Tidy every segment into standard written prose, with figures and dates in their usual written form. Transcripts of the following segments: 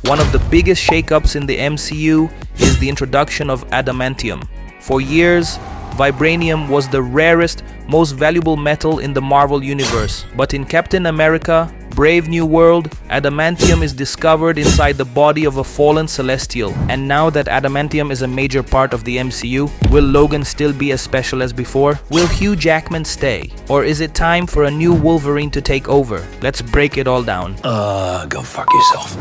One of the biggest shakeups in the MCU is the introduction of Adamantium. For years, Vibranium was the rarest, most valuable metal in the Marvel Universe. But in Captain America: Brave New World, Adamantium is discovered inside the body of a fallen Celestial. And now that Adamantium is a major part of the MCU, will Logan still be as special as before? Will Hugh Jackman stay? Or is it time for a new Wolverine to take over? Let's break it all down. Go fuck yourself.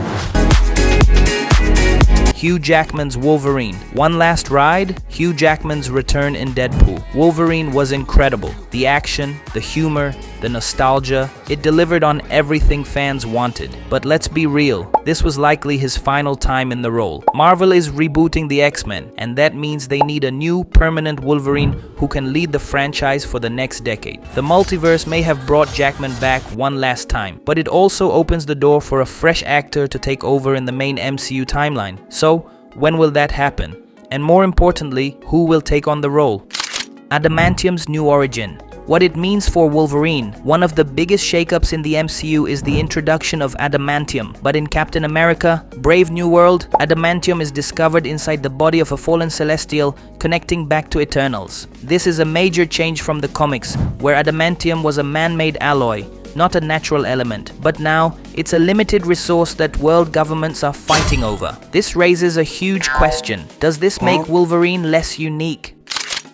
Hugh Jackman's Wolverine. One last ride? Hugh Jackman's return in Deadpool. Wolverine was incredible. The action, the humor, the nostalgia, it delivered on everything fans wanted. But let's be real, this was likely his final time in the role. Marvel is rebooting the X-Men, and that means they need a new, permanent Wolverine who can lead the franchise for the next decade. The multiverse may have brought Jackman back one last time, but it also opens the door for a fresh actor to take over in the main MCU timeline. So, when will that happen? And more importantly, who will take on the role? Adamantium's new origin. What it means for Wolverine. One of the biggest shakeups in the MCU is the introduction of Adamantium. But in Captain America: Brave New World, Adamantium is discovered inside the body of a fallen Celestial, connecting back to Eternals. This is a major change from the comics, where Adamantium was a man-made alloy, not a natural element, but now it's a limited resource that world governments are fighting over. This raises a huge question. Does this make Wolverine less unique?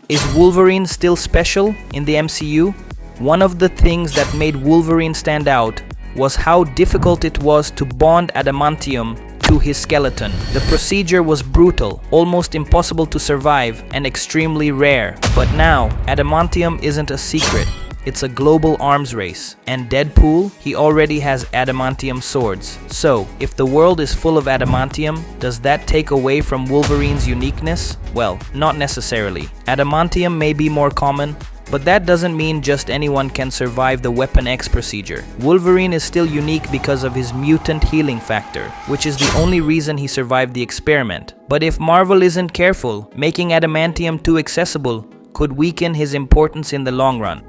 Is Wolverine still special in the MCU? One of the things that made Wolverine stand out was how difficult it was to bond adamantium to his skeleton. The procedure was brutal, almost impossible to survive, and extremely rare. But now, adamantium isn't a secret. It's a global arms race. And Deadpool, he already has adamantium swords. So, if the world is full of adamantium, does that take away from Wolverine's uniqueness? Well, not necessarily. Adamantium may be more common, but that doesn't mean just anyone can survive the Weapon X procedure. Wolverine is still unique because of his mutant healing factor, which is the only reason he survived the experiment. But if Marvel isn't careful, making adamantium too accessible could weaken his importance in the long run.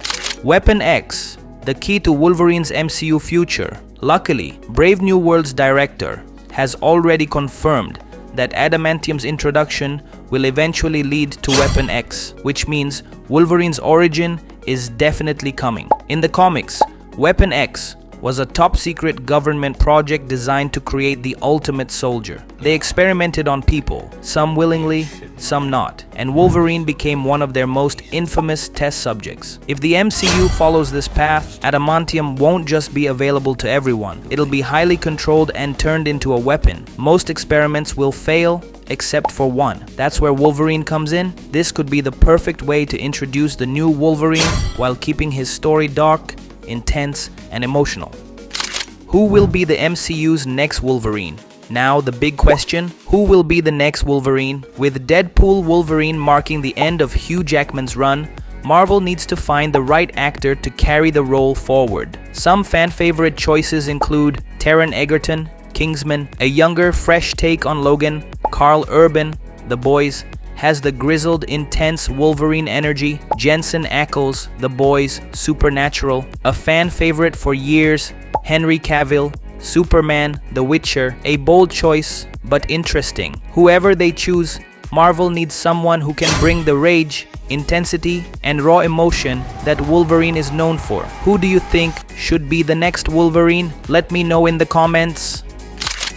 Weapon X, the key to Wolverine's MCU future. Luckily, Brave New World's director has already confirmed that adamantium's introduction will eventually lead to Weapon X, which means Wolverine's origin is definitely coming. In the comics, Weapon X was a top-secret government project designed to create the ultimate soldier. They experimented on people, some willingly, some not, and Wolverine became one of their most infamous test subjects. If the MCU follows this path, adamantium won't just be available to everyone. It'll be highly controlled and turned into a weapon. Most experiments will fail, except for one. That's where Wolverine comes in. This could be the perfect way to introduce the new Wolverine while keeping his story dark, intense, and emotional. Who will be the MCU's next Wolverine? Now the big question, who will be the next Wolverine? With Deadpool Wolverine marking the end of Hugh Jackman's run, Marvel needs to find the right actor to carry the role forward. Some fan-favorite choices include Taron Egerton, Kingsman, a younger, fresh take on Logan. Karl Urban, The Boys, has the grizzled, intense Wolverine energy. Jensen Ackles, The Boys, Supernatural, a fan favorite for years. Henry Cavill, Superman, The Witcher, a bold choice, but interesting. Whoever they choose, Marvel needs someone who can bring the rage, intensity, and raw emotion that Wolverine is known for. Who do you think should be the next Wolverine? Let me know in the comments.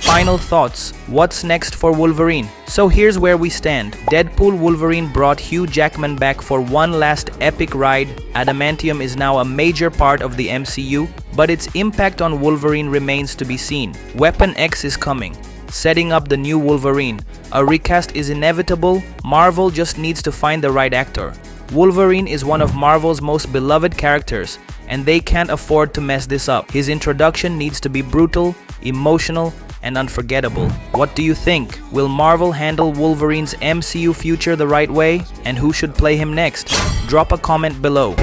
Final thoughts. What's next for Wolverine? So here's where we stand. Deadpool Wolverine brought Hugh Jackman back for one last epic ride. Adamantium is now a major part of the MCU, but its impact on Wolverine remains to be seen. Weapon X is coming, setting up the new Wolverine. A recast is inevitable. Marvel just needs to find the right actor. Wolverine is one of Marvel's most beloved characters, and they can't afford to mess this up. His introduction needs to be brutal, emotional, and unforgettable. What do you think? Will Marvel handle Wolverine's MCU future the right way? And who should play him next? Drop a comment below.